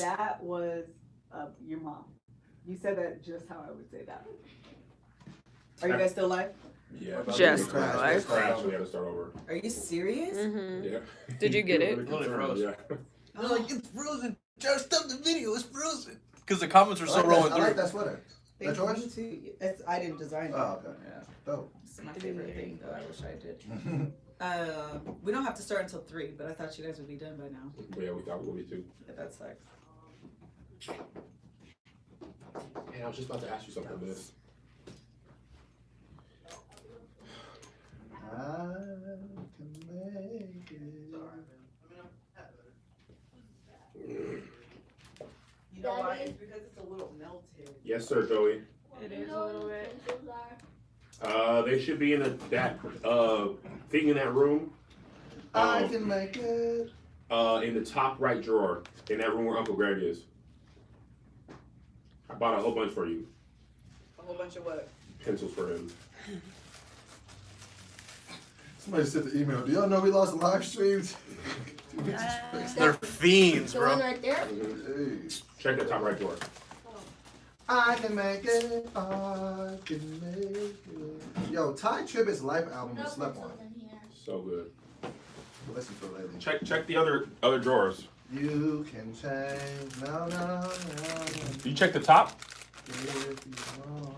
That was your mom. You said that just how I would say that. Are you guys still live? Yeah. Just live. Crash. We had to start over. Are you serious? Mm-hmm. Yeah. Did you get it? Really froze. Yeah. They're like, it's frozen. Just stop the video. It's frozen. Because the comments were still rolling I through. like that sweater. That yours? Me too. I didn't design it. Oh, okay. Yeah. Dope. It's my favorite thing, though. I wish I did. We don't have to start until 3, but I thought you guys would be done by now. Yeah, we thought we would be too. But that sucks. Man, I was just about to ask you something, Liz. I can make it. You know why? It's because it's a little melted. Yes, sir, Joey. It is a little bit. They should be in that thing in that room. I can make it. In the top right drawer, in that room where Uncle Greg is. I bought a whole bunch for you. A whole bunch of what? Pencils for him. Somebody sent the email. Do y'all know we lost the live streams? They're fiends, The one bro. right there? Hey. Check the top right drawer. I can make it. I can make it. Yo, Ty Tribbett's life album was slept on. So good. Listen to it lately. Check the other drawers. You can change. No, no, no. You check the top? If you want.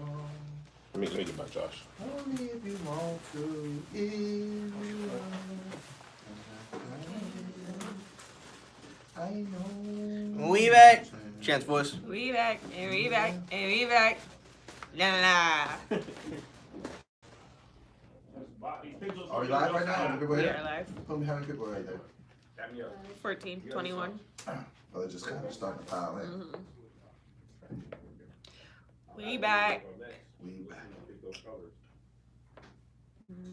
Let me get back, Josh. Only if you want to. If you want. I know. We back. Chance voice. We back, and we back, and we back. La la la. Are we live right now? People We here? are live. Put me how many people right there? 14, 21. Oh, they're just kind of starting to pile in. Mm-hmm. We back. We back.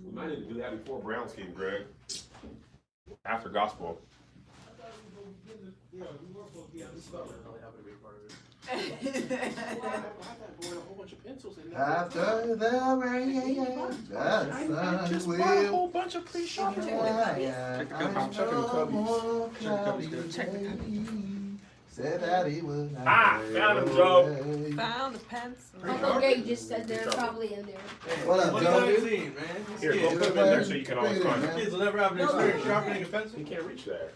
We might need to do that before Brown's game, Greg. After gospel. After the rain, the sun will. bunch of pre Check the Said that he would not. Found him, Joe. Found the pencil. Uncle Greg just said they're probably in there. What up, Joe? Man. Here, go put them in there so you can always find them. Kids will never have an experience sharpening a pencil. You can't reach there.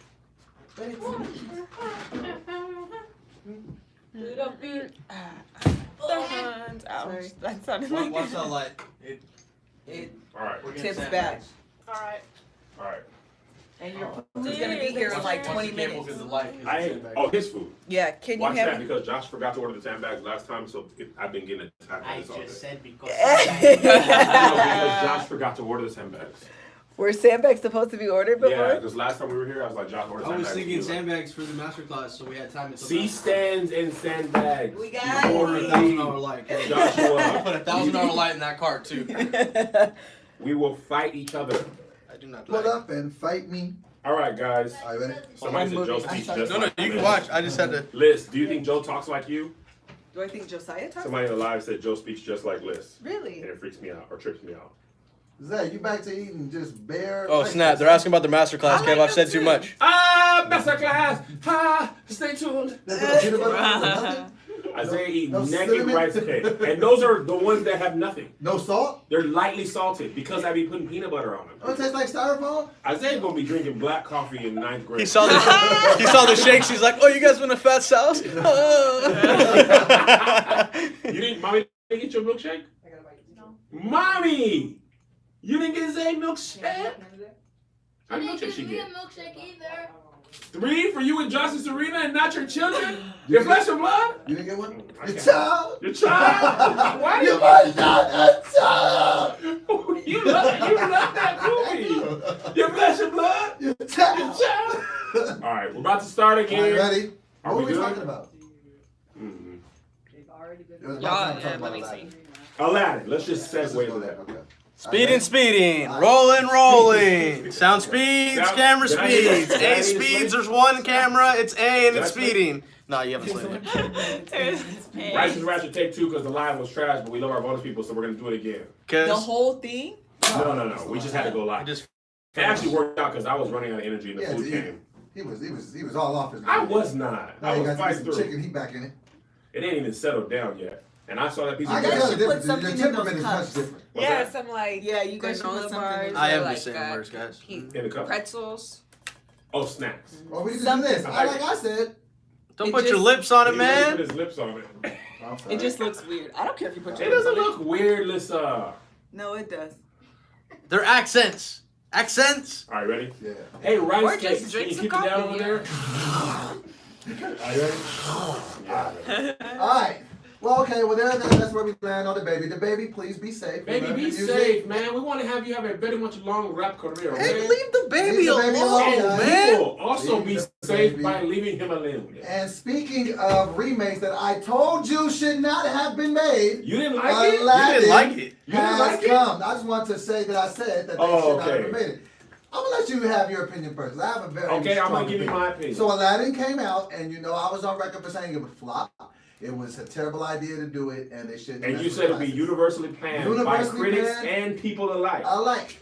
The hands. Ouch. That sounded like What's that like? It Alright. We're getting tips sandbags. back. Alright. Alright. And your food is going to be here in like 20 minutes. His food. Yeah, can you Watch have that because Josh forgot to order the sandbags last time, so I've been getting attacked by I this all day. just said because. No, because Josh forgot to order the sandbags. Were sandbags supposed to be ordered Yeah, before? because last time we were here, I was like, Josh, order I was sandbags. thinking He was like, sandbags for the masterclass, so we had time until C-stands and sandbags. We got You order it. $1,000 light. Hey, Joshua. put $1,000 light in that cart too. We will fight each other. I do not. Pull up and fight me. All right, guys. Are you ready? Somebody said Joe speaks just No, like you can Liz. watch. I just had to. Liz, do you think Joe talks like you? Do I think Josiah talks? Somebody in the live said Joe speaks just like Liz. Really? And it freaks me out or trips me out. Zay, you back to eating just bare? Oh snap! They're asking about the masterclass, I Kev. like I've said them too too. much. Masterclass! Stay tuned. There's no peanut butter on it, nothing? Isaiah eat no naked cinnamon? rice cake. And those are the ones that have nothing. No salt? They're lightly salted because I be putting peanut butter on Oh, it them. tastes like styrofoam? Isaiah gonna be drinking black coffee in 9th grade. He saw the shakes. He's like, "Oh, you guys want a fat sauce?" You didn't, mommy didn't get your milkshake? I gotta bite. No. Mommy! You didn't get Zay milkshake? How I many didn't milkshakes give you me a get? milkshake either. 3 for you and Josh and Serena and not your children? Your flesh and blood? You didn't get one? I Your can't. child? Your child? Why do You are not a child! you love that movie? Your flesh and blood? Your Your child! child? Alright, we're about to start Are you again. ready? Are What we are we good? talking about? Mhm. They've already been. It was Yeah, about time to yeah, talk let about me Aladdin. see. Aladdin, let's just Let's segue go to there, that. okay. Speeding. Rolling. Sound speeds, Sound- camera Did I hear speeds. that? Did I A hear speeds, this? there's one camera, it's A and Did it's I say- speeding. No, you haven't seen it. There's Rice and Ratchet take 2 because the live was trash, but we love our bonus people, so we're gonna do it again. The Cause whole thing? No. We just had to go live. just It actually worked out because I was running out of energy and the Yeah, food to eat. came. He was all off his. I was not. Now I you was got to get fighting some through. chicken. He back in it. It ain't even settled down yet. And I saw that piece I of can guess tell you the put difference. something Your in those temperament is cups. much different. What's Yeah, that? some like Yeah, you guys should granola put something bars. in I am or, just saying words, guys. In the cup? Pretzels. Oh, snacks. Well, we can do Something. this. Like I said. Don't It put your just- lips on it, He really man. put his lips on it. I'm sorry. It just looks weird. I don't care if you put your It lips doesn't on look weird, Lissa. No, it does. They're accents. Accents. All right, ready? Yeah. Hey, Or rice just cakes. drink Can you some keep it down coffee, over there? Are you ready? Yeah. All right. Well, okay. Well, that's where we land on the baby. The baby, please be safe. Baby, Remember be the music. safe, man. We want to have you have a very much long rap career, Hey, okay? leave the baby Leave the baby alone, alone, man. You will also Leave be the safe baby. by leaving him alone. And speaking of remakes that I told you should not have been made, You didn't like it? Aladdin You didn't like it. You didn't has like it? come. I just want to say that I said that they Oh, should not okay. have made it. I'm gonna let you have your opinion first. 'Cause I have a very Okay, I'm strong gonna give you opinion. my opinion. So Aladdin came out, and you know I was on record for saying it would flop. It was a terrible idea to do it, and they shouldn't. And mess you with said it'd be classics. universally planned Universally by critics planned. and people alike. I like.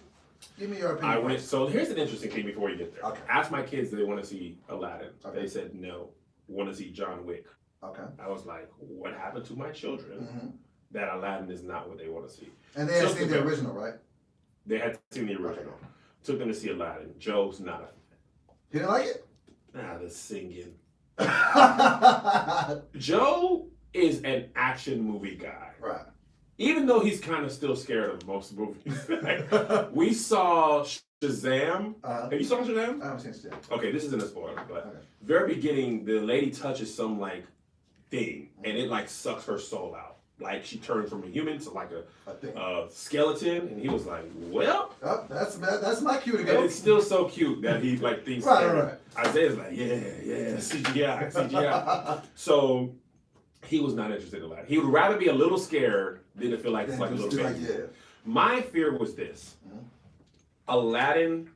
Give me your opinion. I went. So here's an interesting thing before you get there. Okay. Ask my kids if they want to see Aladdin. Okay. They said no. Want to see John Wick. Okay. I was like, what happened to my children? hmm That Aladdin is not what they want to see. And they had Just seen the the bill. original, right? They had seen the original. Took them to see Aladdin. Joe's not You didn't like it? the singing. right. Joe is an action movie guy. Even though he's kind of still scared of most movies. We saw Shazam. Have you saw Shazam? I haven't seen it. Okay, this isn't a spoiler, but Okay. very beginning, the lady touches some like thing, and it like sucks her soul out. Like she turned from a human to like I think. a skeleton, and he was like, "Well," Oh, that's my cue to and go. it's still so cute that he like thinks. Right. Isaiah's like, "Yeah, CGI." So he was not interested in that. He would rather be a little scared than to feel like it's like a little baby. yeah. My fear was this: Mhm. Aladdin.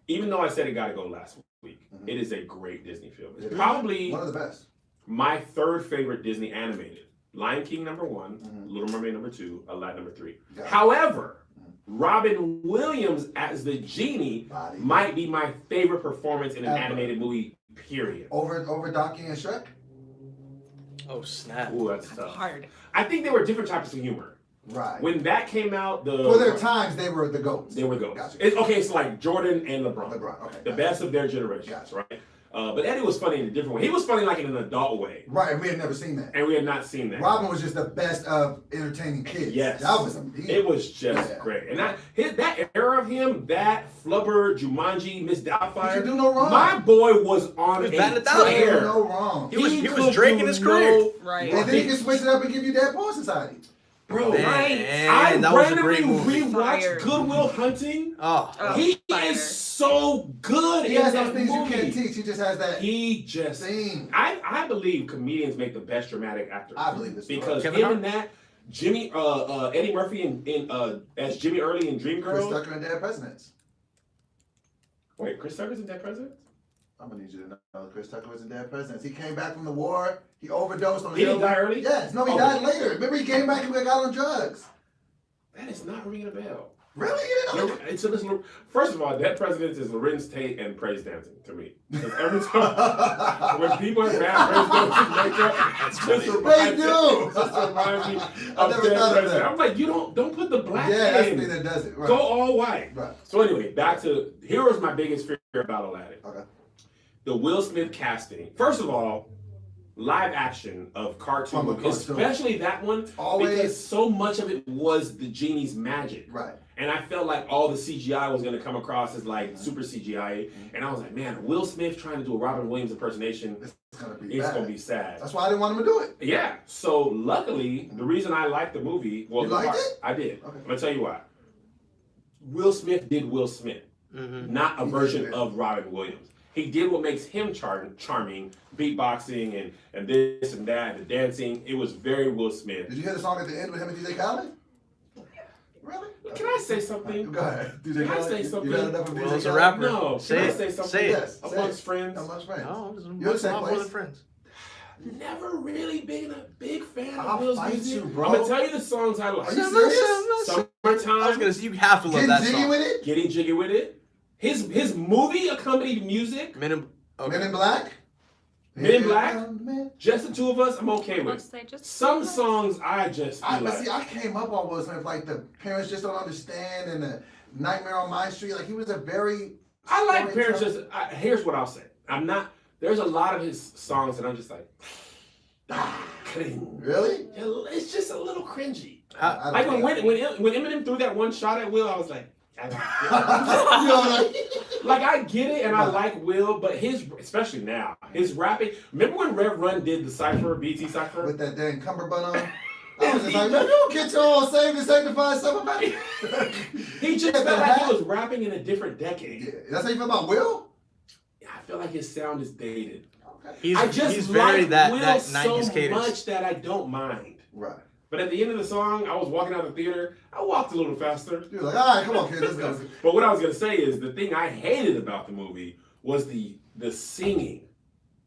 Even though I said it got to go last week, Mhm. it is a great Disney film. It's It is probably one of the best. my third favorite Disney animated. Lion King number 1, Mhm. Little Mermaid number 2, Aladdin number 3. Got it. However, Mhm. Robin Williams as the genie Body. might be my favorite performance in an Ever. animated movie, period. Over Donkey and Shrek. Oh, snap. Ooh, that's tough. Hard. I think they were different types of humor. Right. When that came out, For their times, they were the goats. they were those. Gotcha. It's like Jordan and LeBron. Okay. The best of their generation, Gotcha. right? But Eddie was funny in a different way. He was funny like in an adult way, Right, and we had never seen that. and we had not seen that. Robin was just the best of entertaining kids. Yes. That was amazing. It was just Yeah. great. And that era of him, that Flubber, Jumanji, Miss He Doubtfire, could do no wrong. my boy was on He was a batting it down. He could do tear. no wrong. He was could Drake in do his career. Right. And then he can switch it up and give you Dead Poor Society. Bro, Man, I that was a randomly great movie. rewatched Fire. Good Will Hunting. Oh. He fire. is so good He in has that those things movie. you can't teach. He just has that He just thing. I believe comedians make the best dramatic actors. I believe this. Because Kevin him Hart? and that Jimmy Eddie Murphy in as Jimmy Early in Chris Dreamgirls. Tucker and Dead Presidents. Wait, Chris Tucker's in Dead Presidents? I'm gonna need you to know Chris Tucker was in Dead Presidents. He came back from the war. He overdosed on. He didn't die early? Yes. No, he Oh. died later. Remember, he came back and got on drugs. That is not ringing a bell. Really? You didn't know? It's first of all, Dead Presidents is Lorenz Tate and praise dancing to me. Because every time when people have bad praise dancing makeup, it just reminds They me, do. it just reminds me I of never Dead thought of Presidents. that. I'm like, you don't put the black Yeah, that's the in. thing that does it. Right. Go all white. Right. So anyway, back to here was my biggest fear about Aladdin. Okay. The Will Smith casting. First of all, live action of cartoon, From a cartoon. especially that one, Always. because so much of it was the genie's magic. Right. And I felt like all the CGI was going to come across as like super CGI. And I was like, man, Will Smith trying to do a Robin Williams impersonation, It's gonna be it's bad. going to be sad. That's why I didn't want him to do it. Yeah. So luckily, the reason I liked the movie, well, You liked it? I did. Okay. I'm going to tell you why. Will Smith did Will Smith, Mm-hmm. not a He version did. of Robin Williams. He did what makes him charming, beatboxing and this and that, the dancing. It was very Will Smith. Did you hear the song at the end with him and DJ Khaled? Really? Can I say something? Go ahead. DJ Can I Khaled? say You something? got enough of Well, DJ as a Khaled? rapper. No, Say can I it. say something? Say it. Yes. Amongst say friends. it. Amongst friends. Oh, You're the same more place. than friends. Never really been a big fan I'll of Will's fight music. you, bro. I'm gonna tell you the songs I like. Are you serious? I was Summertime, gonna say you have to love Getting that jiggy song. with it? Getting Jiggy with It. His movie accompanied music. Men in Black. Men in Black. Just the two of us. I'm okay with. Some songs I just. I came up on Will Smith like the parents just don't understand and the Nightmare on My Street. Like he was a very. I like parents just. Here's what I'll say. I'm not. There's a lot of his songs that I'm just like. Really? It's just a little cringy. Like when Eminem threw that one shot at Will, I was like, like I get it and I like Will, but especially now, his rapping. Remember when Rev Run did the Cypher, BT Cypher? With that dang cummerbund on? I was just like, man, you don't get your all saved and sanctified stuff about it. He just felt like he was rapping in a different decade. Yeah. That's how you feel about Will? Yeah, I feel like his sound is dated. Okay. He's very like that Will 90s so cadence. Much that I don't mind. Right. But at the end of the song, I was walking out of the theater. I walked a little faster. You were like, all right, come on, kid, let's go. But what I was gonna say is the thing I hated about the movie was the singing.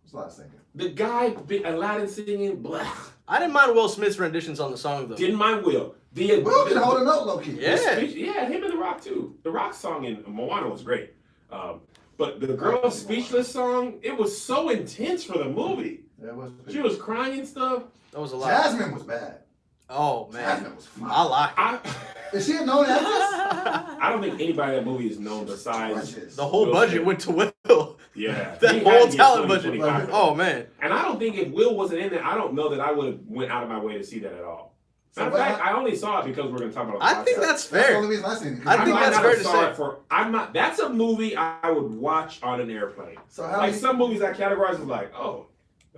There's a lot of singing. The guy, Aladdin singing, blah. I didn't mind Will Smith's renditions on the song though. Didn't mind Will. Will can hold a note, low key. Yeah. Yeah, him and The Rock too. The Rock song in Moana was great. But the girl's Speechless song, it was so intense for the movie. Yeah, it was. She was crying and stuff. That was a lot. Jasmine was bad. Oh man, Jasmine was fine. I like it. Is she a known actress? I don't think anybody in that movie is known besides the whole budget went to Will. Yeah, that whole talent budget. Oh man. And I don't think if Will wasn't in there, I don't know that I would have went out of my way to see that at all. Matter of fact, I only saw it because we're going to talk about it. I think that's fair. That's the only reason I seen it. I think that's fair to say. That's a movie I would watch on an airplane. So some movies I categorize as like, oh,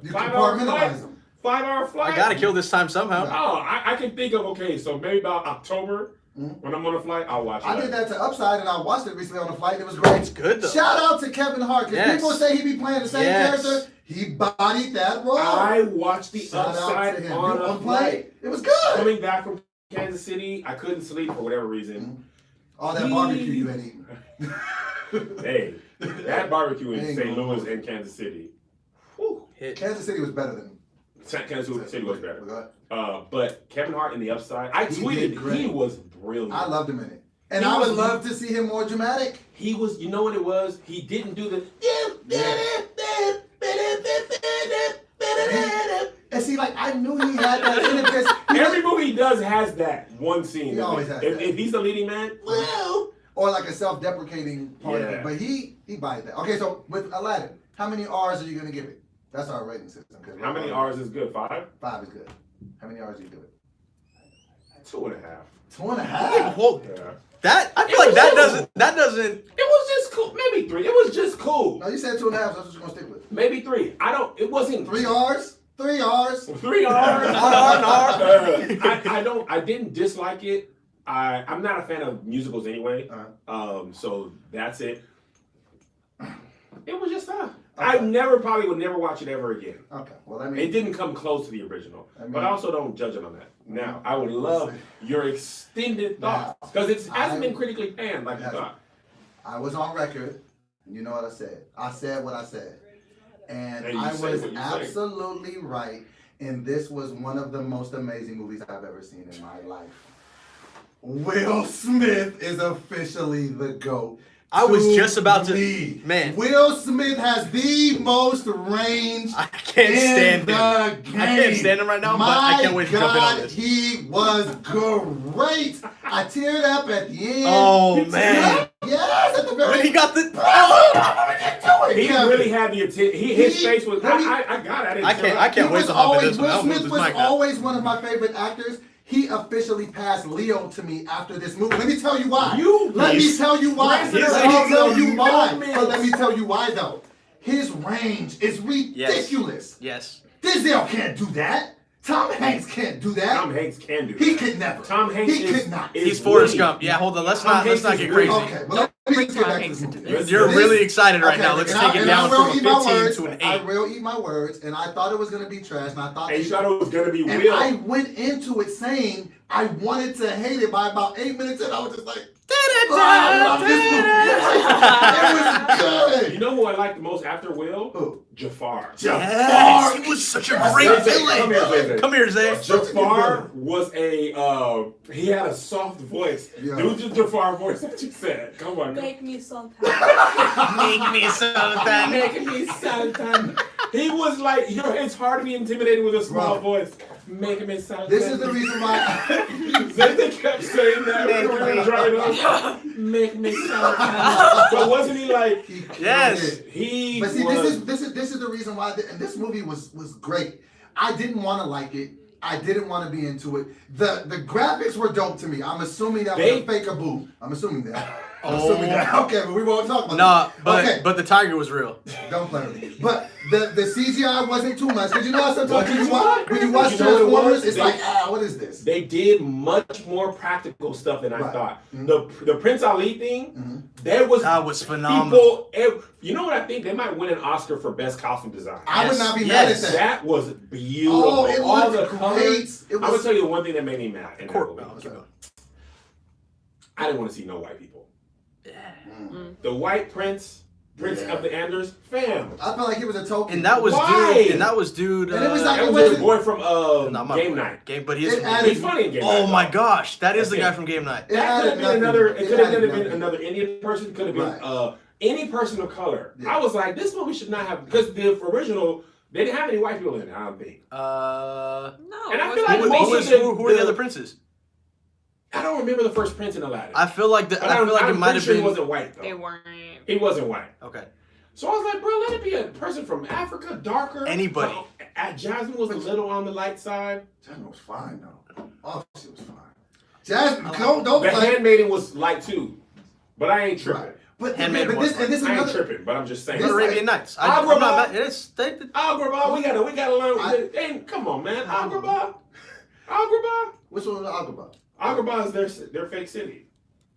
you compartmentalize them. 5-hour flight. I gotta kill this time somehow. Oh, I can think of, okay, so maybe about October, when I'm on a flight, I'll watch it. I did that to Upside, and I watched it recently on the flight. It was great. It's good though. Shout out to Kevin Hart, because people say he be playing the same character. He bodied that role. I watched the Upside on a flight. It was good. Coming back from Kansas City, I couldn't sleep for whatever reason. All that barbecue you ain't eating. Hey, that barbecue in St. Louis and Kansas City. Whew. Kansas City was better than Kansas City was better. But Kevin Hart in the Upside, I tweeted he was brilliant. I loved him in it. And I would love to see him more dramatic. He was, you know what it was? He didn't do the... And see, like, I knew he had that in it because... Every movie he does has that one scene. He always has if he's the leading man, well... Or like a self-deprecating part of it. But he bodied that. Okay, so with Aladdin, how many R's are you going to give it? That's our rating system. How many R's is good? 5? 5 is good. How many R's do you give it? 2.5. 2.5? Well, yeah. That I feel like that doesn't. It was just cool. Maybe 3. It was just cool. No, you said 2.5. So I'm just gonna stick with it. Maybe 3. It wasn't 3 R's. 3 R's. 3 R's. I didn't dislike it. I'm not a fan of musicals anyway. So that's it. It was just fun. Okay. Probably would never watch it ever again. Okay. Well, it didn't come close to the original. But I also don't judge it on that. Now, I would love your extended thoughts because it hasn't been critically panned like you thought. I was on record. You know what I said. I said what I said. And I was absolutely right. And this was one of the most amazing movies I've ever seen in my life. Will Smith is officially the GOAT. I was just about to. Man. Will Smith has the most range. I can't stand him. I can't stand him right now, but I can't wait to jump in on this. He was great. I teared up at the end. Oh, man. Yes, at the very end. He got the. He really had the attention. His face was. I got it. I can't wait to hop in this one. Will Smith was always one of my favorite actors. He officially passed Leo to me after this movie. Let me tell you why. Let me tell you why. But let me tell you why, though. His range is ridiculous. Yes. Denzel can't do that. Tom Hanks can't do that. Tom Hanks can do that. He could never. Tom Hanks could not. He's Forrest Gump. Yeah, hold on. Let's not get crazy. Okay, well, let me get back to this movie. You're really excited right now. Let's take it down from a 15 to an 8. I will eat my words, and I thought it was going to be trash, and I thought... And you thought it was going to be Will. And I went into it saying I wanted to hate it by about 8 minutes, and I was just like... I love this movie. It was good. You know who I liked the most after Will? Who? Jafar. Yes, he was such a great villain. Come here, Zay. Jafar was he had a soft voice. Yeah. Do the Jafar voice that you said. Come on. Make me sometimes. Make me something. Making me something. He was like, it's hard to be intimidated with a small voice. Making me something. This is the reason why. They kept saying that when we were driving up. Make me something. But wasn't he like? Yes. He. But see, was, this is the reason why. And this movie was great. I didn't want to like it. I didn't want to be into it. The graphics were dope to me. I'm assuming that was a fake-a-boo. I'm assuming that. Okay, but we won't talk about that. But the tiger was real. Don't play with me. But the CGI wasn't too much. Because you know sometimes when you watch You know what it was? Transformers, it's like, what is this? They did much more practical stuff than I thought. The Prince Ali thing, that was phenomenal. People, you know what I think? They might win an Oscar for best costume design. I would not be mad at that. That was beautiful. Oh, it all the great. colors. I'm gonna tell you the one thing that made me mad. In that movie. I didn't want to see no white people. The white prince of the Anders, fam. I felt like he was a token. And that was dude. And it was like that was the boy from Game Night. But he's funny in Game Night. Oh my gosh, that is the guy from Game Night. That could have been another. It could have been another Indian person. Could have been any person of color. Yeah. I was like, this movie should not have, because the original, they didn't have any white people in it. I don't think. No. And I feel like who were the other princes? I don't remember the first prince in Aladdin. I feel like it might have been. He wasn't white though. They weren't. He wasn't white. Okay. So I was like, bro, let it be a person from Africa, darker. Anybody. Jasmine was a little on the light side. Jasmine was fine though. Oh, she was fine. Jasmine, don't The Handmaiden was light too, but I ain't tripping. Right. But this I ain't tripping, but I'm just saying. Arabian Nights. Agrabah, we gotta learn. Come on, man. Agrabah. Which one was Agrabah? Agrabah is their fake city.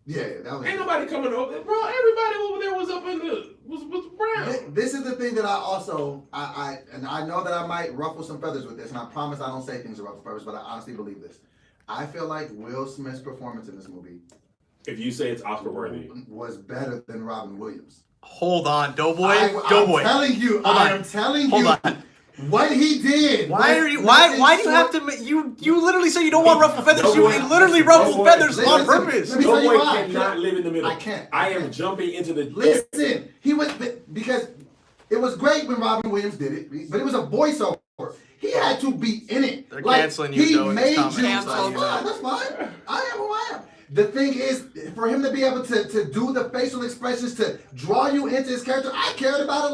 Yeah, that was. Ain't nobody coming over, bro. Everybody over there was up in was brown. This is the thing that I know that I might ruffle some feathers with this, and I promise I don't say things to ruffle feathers, but I honestly believe this. I feel like Will Smith's performance in this movie, if you say it's Oscar worthy, was better than Robin Williams. Hold on, Doughboy. I'm telling you. What he did. Why do you have to? You literally say you don't want ruffled feathers. You literally ruffled feathers on purpose. Let me tell you why. Cannot live in the middle. I can't. I am jumping into the. Listen, he was because it was great when Robin Williams did it, but it was a voiceover. He had to be in it. They're canceling you. He made you. That's fine. That's fine. I am who I am. The thing is, for him to be able to do the facial expressions to draw you into his character, I cared about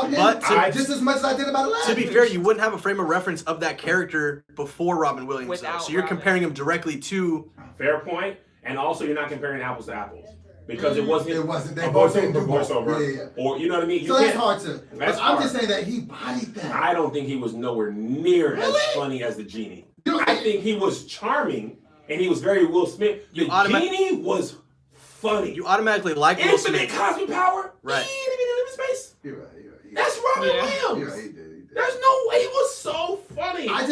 him just as much as I did about Aladdin. To be fair, you wouldn't have a frame of reference of that character before Robin Williams. So you're comparing him directly to. Fair point, and also you're not comparing apples to apples because it wasn't. They both didn't do voiceover. Yeah. Or you know what I mean. So that's hard to. But I'm just saying that he bodied that. I don't think he was nowhere near as funny as the genie. I think he was charming. And he was very Will Smith. The genie was funny. You automatically like Will Smith. Infinite cosmic power. Right. He didn't even live in space. You're right. That's Robin Williams. You're right, he did. There's no way. He was so funny. I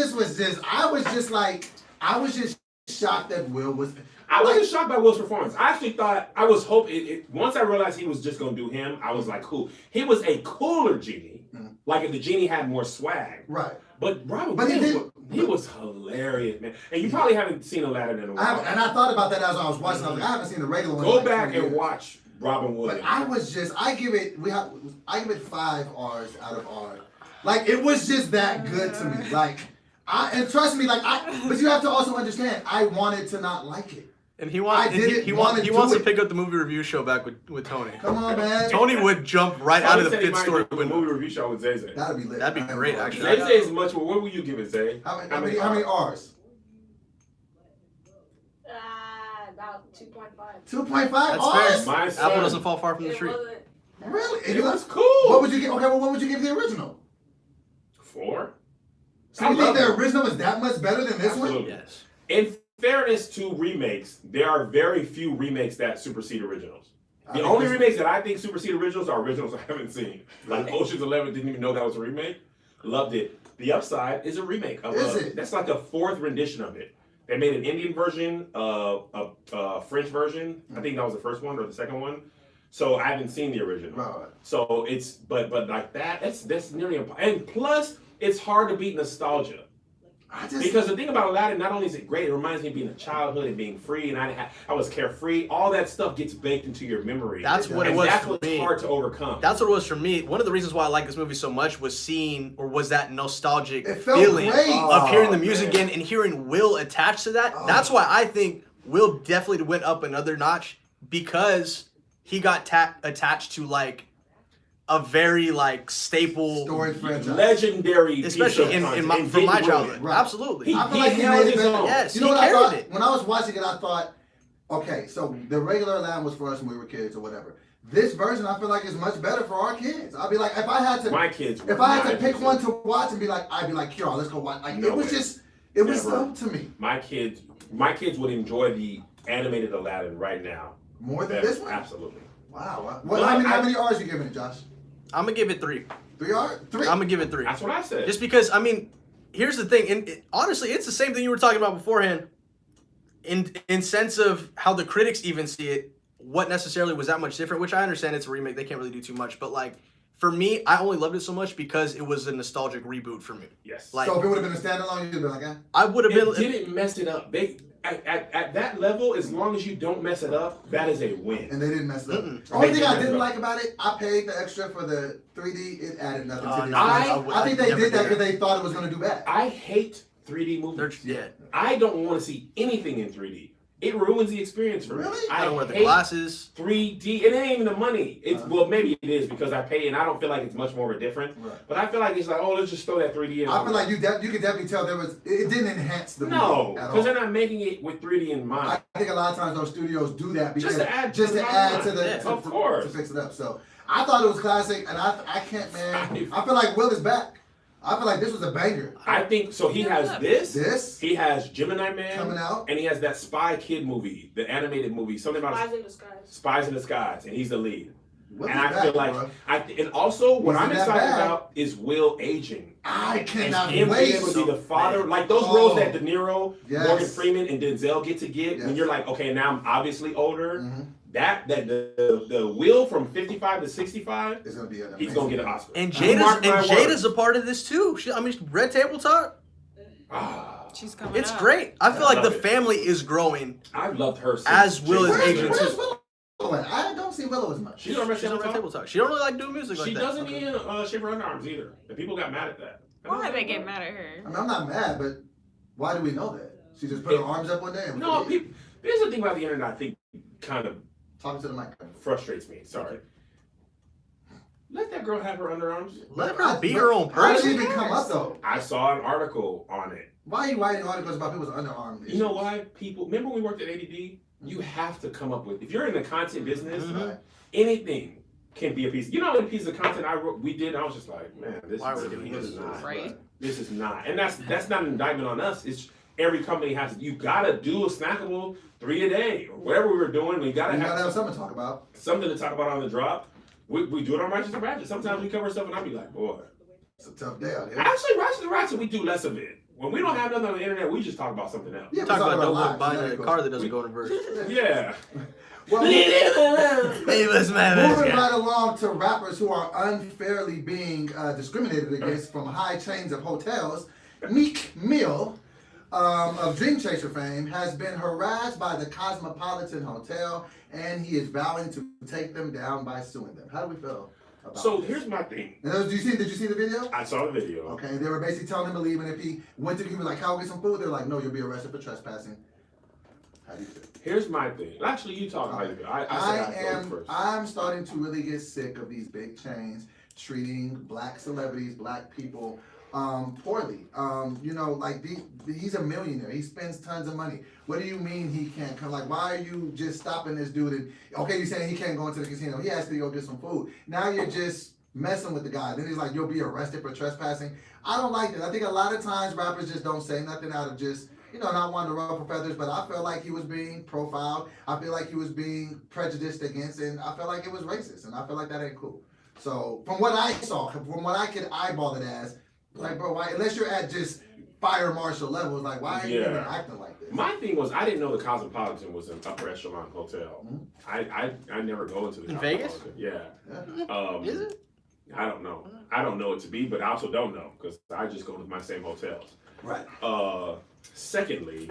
was just shocked that Will was. I wasn't shocked by Will's performance. I actually thought, I was hoping, once I realized he was just going to do him, I was like, cool. He was a cooler genie. Like if the genie had more swag. Right. But Robin Williams, he was hilarious, man. And you probably haven't seen Aladdin in a while. And I thought about that as I was watching. I was like, I haven't seen the regular one. Go back and watch Robin Williams. But I give it 5 R's out of R. Like it was just that good to me. Like and trust me, but you have to also understand, I wanted to not like it. And he wants to pick up the movie review show back with Tony. Come on, man. Tony would jump right out of the fifth story window. Movie review show with Zay. That'd be lit. That'd be great, actually. Zay is much more. What will you give it, Zay? How many R's? About 2.5. 2.5 R's? Fair. Apple doesn't fall far from the tree. Really? It was cool. What would you give? Okay, well, what would you give the original? 4. So you think the original is that much better than this one? Yes. In fairness to remakes, there are very few remakes that supersede originals. The only remakes that I think supersede originals are originals I haven't seen. Like Ocean's 11, didn't even know that was a remake. Loved it. The Upside is a remake of that's like a 4th rendition of it. They made an Indian version, a French version. I think that was the first one or the second one. So I haven't seen the original. Right. So it's but like that's nearly impossible. And plus, it's hard to beat nostalgia. Because the thing about Aladdin, not only is it great, it reminds me of being a childhood and being free, and I was carefree. All that stuff gets baked into your memory. That's what it was that's for what's me. hard to overcome. That's what it was for me. One of the reasons why I like this movie so much was that nostalgic It felt feeling great. of hearing the Oh, music man. again and hearing Will attached to that. That's why I think Will definitely went up another notch because he got attached to like a very like staple Story franchise. legendary, especially piece of from content. my Vince childhood. Right. Absolutely. I feel like he held made it his better. own. Yes, You know he what I carried thought? it. When I was watching it, I thought, okay, so the regular Aladdin was for us when we were kids or whatever. This version, I feel like, is much better for our kids. I'd be like, if I had to, My kids. if I had to pick one to watch and be like, I'd be like, Kira, let's go watch. Like, No it was way. just, it was Never. dope to me. My kids would enjoy the animated Aladdin right now. More than Yes, this one? Absolutely. Wow. Well, How I- many R's you giving it, Josh? I'm gonna give it 3. 3 R's? 3? I'm gonna give it 3. That's what I said. Just because, I mean, here's the thing, and honestly, it's the same thing you were talking about beforehand. In sense of how the critics even see it, what necessarily was that much different, which I understand it's a remake, they can't really do too much, but like, for me, I only loved it so much because it was a nostalgic reboot for me. Yes. Like, So if it would have been a standalone, you'd have been like, eh? I would have been... It didn't mess it up. They at that level, as long as you don't mess it up, that is a win. And they didn't mess it up. Mm-mm. The only They thing didn't I mess it didn't up. like about it, I paid the extra for the 3D. It added nothing to the no, experience. I think they never did that did. because they thought it was going to do bad. I hate 3D They're movies. dead. I don't want to see anything in 3D. It ruins the experience for me. Really? I don't wear the hate glasses. 3D. It ain't even the money. It's well, maybe it is because I pay, and I don't feel like it's much more of a difference. Right. But I feel like it's like, oh, let's just throw that 3D in. I feel like you could definitely tell it didn't enhance the movie no, at all. because they're not making it with 3D in mind. I think a lot of times those studios do that because Just to add to the add to the yeah, to, of course. to fix it up. So I thought it was classic, and I can't, man. I feel like Will is back. I feel like this was a banger. I think so. He has this. This He has Gemini Man coming out. and he has that Spy Kid movie, the animated movie, something about Spies in Disguise. Spies in Disguise, and he's the lead. Will And is I back, feel like bro. and also what He's I'm in that excited bag. about is Will aging. I And cannot him wait. being able to be the father, like those Oh. roles that De Niro, Yes. Morgan Freeman, and Denzel get to get when Yes. you're like, okay, now I'm obviously older. Mhm. That the Will from 55 to 65, It's gonna be an he's gonna amazing get an movie. Oscar. And Mark my Jada's words. a part of this too. Red Table Talk, Ah, She's coming it's up. great. I feel like love the it. family is growing. I've loved her since As Will is Jason aging Statham. Where's Willow at? I don't see Willow as much. She's on Red She's on Table Red Talk. Table Talk. She don't really like doing music like She that. doesn't even shape her underarms either. And people got mad at that. Why they get mad at her? I mean, I'm not mad, but why do we know that? She just put her arms up one day and No, people. Here's the thing about the internet. I think kind of talking to the mic. frustrates me. Sorry. Let that girl have her underarms. Let her be her own How did person. it even come up though? I saw an article on it. Why are you writing articles about people's underarm issues? You know why? People remember when we worked at ADD. You have to come up with. If you're in the content business, Right. anything can be a piece. You know, what piece of content we did. I was just like, man, this Why are we is doing this this? is not. Right. This is not, and that's not an indictment on us. It's every company has. You gotta do a snackable 3 a day or whatever we were doing. We gotta You gotta have have something to talk about. something to talk about on the drop. We do it on Righteous and Ratchet. Sometimes we cover stuff, and I'll be like, boy. It's a tough day out here. Actually, Righteous and Ratchet, we do less of it. When we don't have nothing on the internet, we just talk about something else. Yeah, Talk about lives, buying so a that car goes- that doesn't go in reverse. Yeah. Well, Hey, listen, man. moving right along to rappers who are unfairly being discriminated against from high chains of hotels, Meek Mill of Dream Chaser fame has been harassed by the Cosmopolitan Hotel, and he is vowing to take them down by suing them. How do we feel about So this? here's my thing. And did you see the video? I saw the video. Okay, they were basically telling him to leave, and if he went to, he was like, "Can I get some food?" They're like, "No, you'll be arrested for trespassing." How do you feel? Here's my thing. Actually, you talk about it. I said I'd go first. I'm starting to really get sick of these big chains treating black celebrities, black people poorly. You know, like he's a millionaire. He spends tons of money. What do you mean he can't come? Like, why are you just stopping this dude? And okay, you're saying he can't go into the casino. He has to go get some food. Now you're just messing with the guy. Then he's like, you'll be arrested for trespassing. I don't like that. I think a lot of times rappers just don't say nothing out of just, you know, not wanting to ruffle feathers, but I feel like he was being profiled. I feel like he was being prejudiced against, and I feel like it was racist, and I feel like that ain't cool. So from what I saw, from what I could eyeball it as, like, bro, why, unless you're at just fire marshal levels. Like, why are you even Yeah. acting like this? My thing was, I didn't know the Cosmopolitan was an upper echelon hotel. Mhm. I never go into the In Vegas? Cosmopolitan. Yeah. Yeah. Is it? I don't know. I don't know it to be, but I also don't know because I just go to my same hotels. Right. Secondly,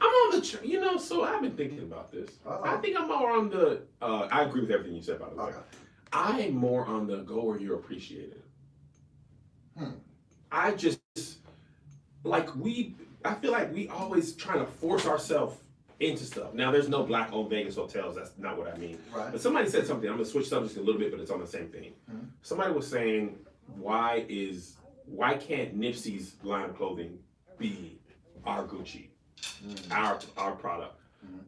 I'm on the, so I've been thinking about this. I think I'm more on the, I agree with everything you said, by the way. Okay. I'm more on the go where you're appreciated. I just, I feel like we always trying to force ourselves into stuff. Now, there's no black-owned Vegas hotels. That's not what I mean. Right. But somebody said something. I'm going to switch subjects a little bit, but it's on the same thing. Mhm. Somebody was saying, why can't Nipsey's line of clothing be our Gucci, our product,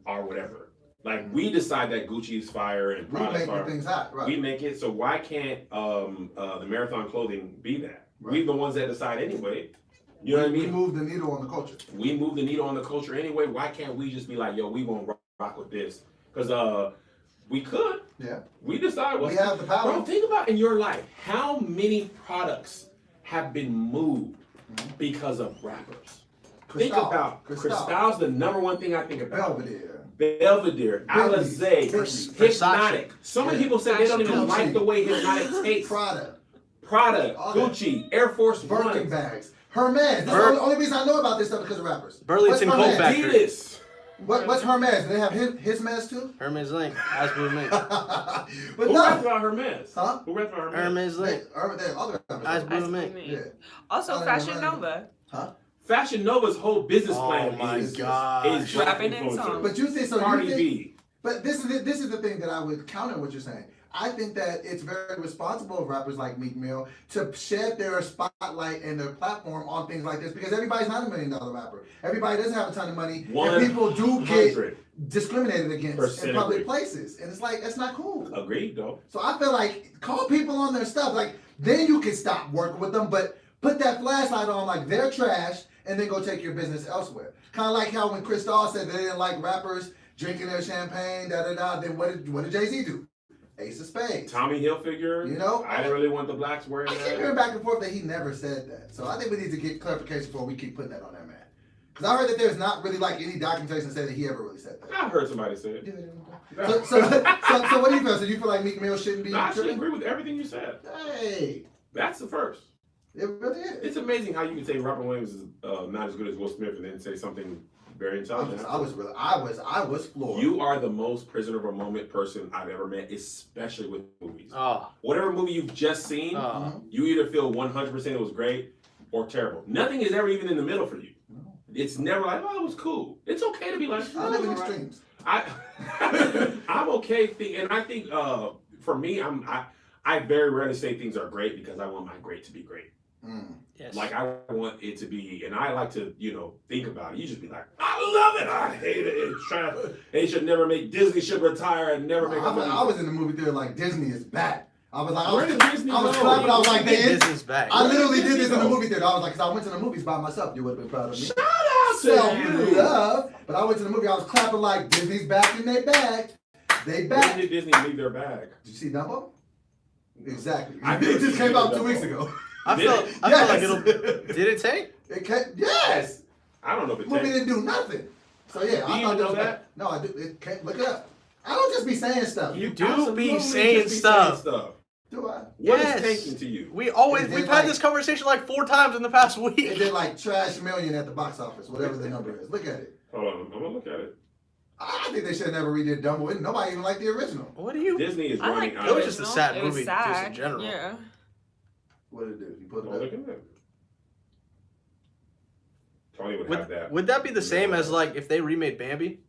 or whatever? Like, we decide that Gucci is fire and We products make are. things hot. Right. We make it, so why can't the Marathon clothing be that? Right. We're the ones that decide anyway. You know what I We mean? move the needle on the culture. We move the needle on the culture anyway. Why can't we just be like, yo, we won't rock with this? Because we could. Yeah. We decide what. We have the power. Bro, think about in your life, how many products have been moved because of rappers? Think about Cristal's the number one thing I think about. Belvedere, Alizé, Hypnotic. So many people say they don't even like the way Hypnotic tastes. Prada, Gucci, Air Force Birkin One, bags, Hermes. This is the only reason I know about this stuff because of rappers. Burlington What's Coat Hermes? Factory. Adidas. What's Hermes? Do they have his mess too? Hermes Link. Ice Blue Mink. But Who no. raps about Hermes? Huh? Who raps about Hermes? Hermes They Link. have other rappers. Ice Blue Ice Mink. Blue Yeah. Mink. Also, I don't Fashion know. Nova. Huh? Fashion Nova's whole business Oh plan my is gosh. black Rapping in influencers. songs. But you think so? Cardi You think, B. but this is the thing that I would counter what you're saying. I think that it's very responsible of rappers like Meek Mill to shed their spotlight and their platform on things like this because everybody's not $1 million rapper. Everybody doesn't have a ton of money, and people do get discriminated against in public places, and it's like that's not cool. Agreed, though. So I feel like call people on their stuff, like then you can stop working with them, but put that flashlight on like they're trash, and then go take your business elsewhere. Kind of like how when Cristal said they didn't like rappers drinking their champagne, Then what did Jay-Z do? Ace of Spades. Tommy Hilfiger. You know, I didn't really want the blacks wearing I that. keep hearing back and forth that he never said that. So I think we need to get clarification before we keep putting that on that man. Because I heard that there's not really like any documentation that say that he ever really said that. I heard somebody say it. So what do you feel? So you feel like Meek Mill shouldn't be? No, I actually tripping? agree with everything you said. Hey, That's the first. it really is. It's amazing how you can say Robert Williams is not as good as Will Smith and then say something very intelligent. I was floored. You are the most prisoner of a moment person I've ever met, especially with movies. Oh. Whatever movie you've just seen, you either feel 100% it was great or terrible. Nothing is ever even in the middle for you. It's never like, oh, it was cool. It's okay to be like, I live in all right. extremes. I'm okay, and I think for me, I very rarely say things are great because I want my great to be great. Yes. Like I want it to be, and I like to, think about it. You just be like, I love it, I hate it. It's trash. They should never make Disney should retire and never make. I was in the movie theater like Disney is back. I was like, Where did Disney I was go? clapping. I was like, Disney's back. I literally did this in the go? movie theater. I was like, because I went to the movies by myself. You would have been proud of me. Shout out to you. Self-love. But I went to the movie. I was clapping like Disney's back in their bag. They back. When did Disney leave their bag? Did you see Dumbo? Exactly. I It just came out 2 weeks Dumbo. ago. I feel like it'll. Did it take? It came, yes. I don't know if it The movie takes. didn't do nothing. So yeah, Do you I thought know was that? No, I do. It came, look it up. I don't just be saying stuff. You do absolutely be just saying stuff. Do I? What Yes. is tanking to you? We've It did had this conversation like 4 times in the past It week. did like trash million at the box office, whatever the number is. Look at it. Hold on, I'm gonna look at it. I think they should have never redid Dumbo. Nobody even liked the original. What do you? Disney is I like running the out. It was of. just a original. sad It was movie, just in sad. general. Yeah. What did it do? You put it Don't up. look at that. Tony would have that. Would that be the same as like if they remade Bambi?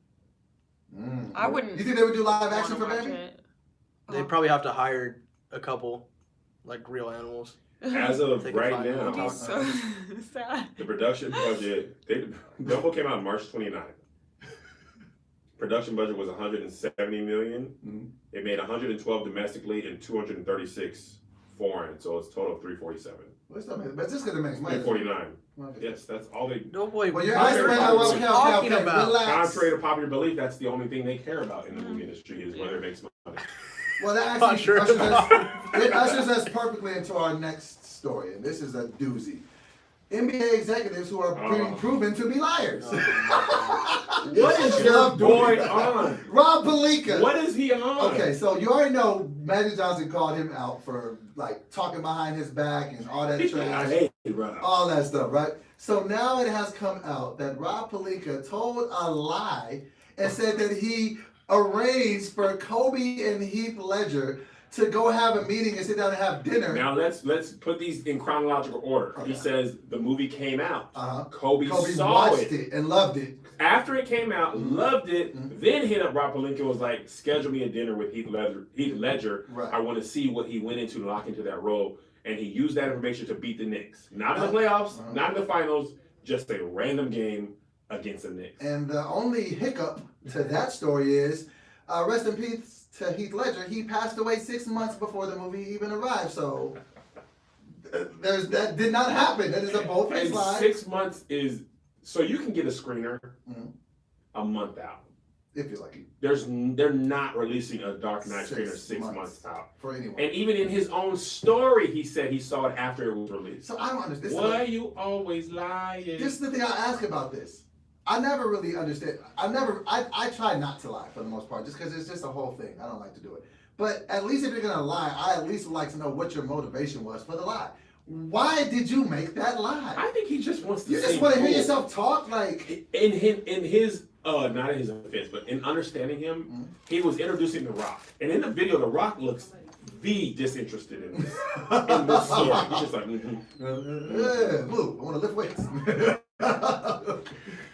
I wouldn't. You think they would do live action for wanna watch Baby? it. They'd probably have to hire a couple, like real animals. As of Take a right five-minute now, talk. So sad. the production budget, Dumbo came out March 29th. Production budget was 170 million. Mhm. It made 112 domestically and 236 foreign, so it's a total of 347. What's up, man? But just because it makes money. 349. Okay. Yes, that's all they. No boy. Well, you're Contrary asking to me popular- what talking about. Relax. Contrary to popular belief, that's the only thing they care about in the movie industry is whether it makes money. Well, that Not actually sure ushers about us, it ushers us perfectly into our next story, and this is a doozy. NBA executives who are being proven to be liars. What is your boy on? Rob Pelinka. What is he on? Okay, so you already know Magic Johnson called him out for like talking behind his back and all that I trash, hate Rob. all that stuff, right? So now it has come out that Rob Pelinka told a lie and said that he arranged for Kobe and Heath Ledger to go have a meeting and sit down and have dinner. Now let's put these in chronological order. Okay. He says the movie came out. Kobe saw watched it and loved it. After it came out, loved it, then hit up Rob Pelinka, was like, schedule me a dinner with Heath Ledger. Right. I want to see what he went into to lock into that role. And he used that information to beat the Knicks. Not in the playoffs, not in the finals, just a random game against the Knicks. And the only hiccup to that story is, rest in peace to Heath Ledger, he passed away 6 months before the movie even arrived. So that did not happen. That is a bold-faced And lie. 6 months is, so you can get a screener a month out. If you're lucky. They're not releasing a Dark Knight screener 6 months out. For anyone. And even in his own story, he said he saw it after it was released. So I don't understand. Why you always lying? This is the thing I ask about this. I never really understand. I try not to lie for the most part, just because it's just a whole thing. I don't like to do it. But at least if you're gonna lie, I at least would like to know what your motivation was for the lie. Why did you make that lie? I think he just wants to. You just want to hear yourself talk, like in his not in his offense, but in understanding him, he was introducing The Rock, and in the video, The Rock looks disinterested in this story. He's just like, move. I want to lift weights.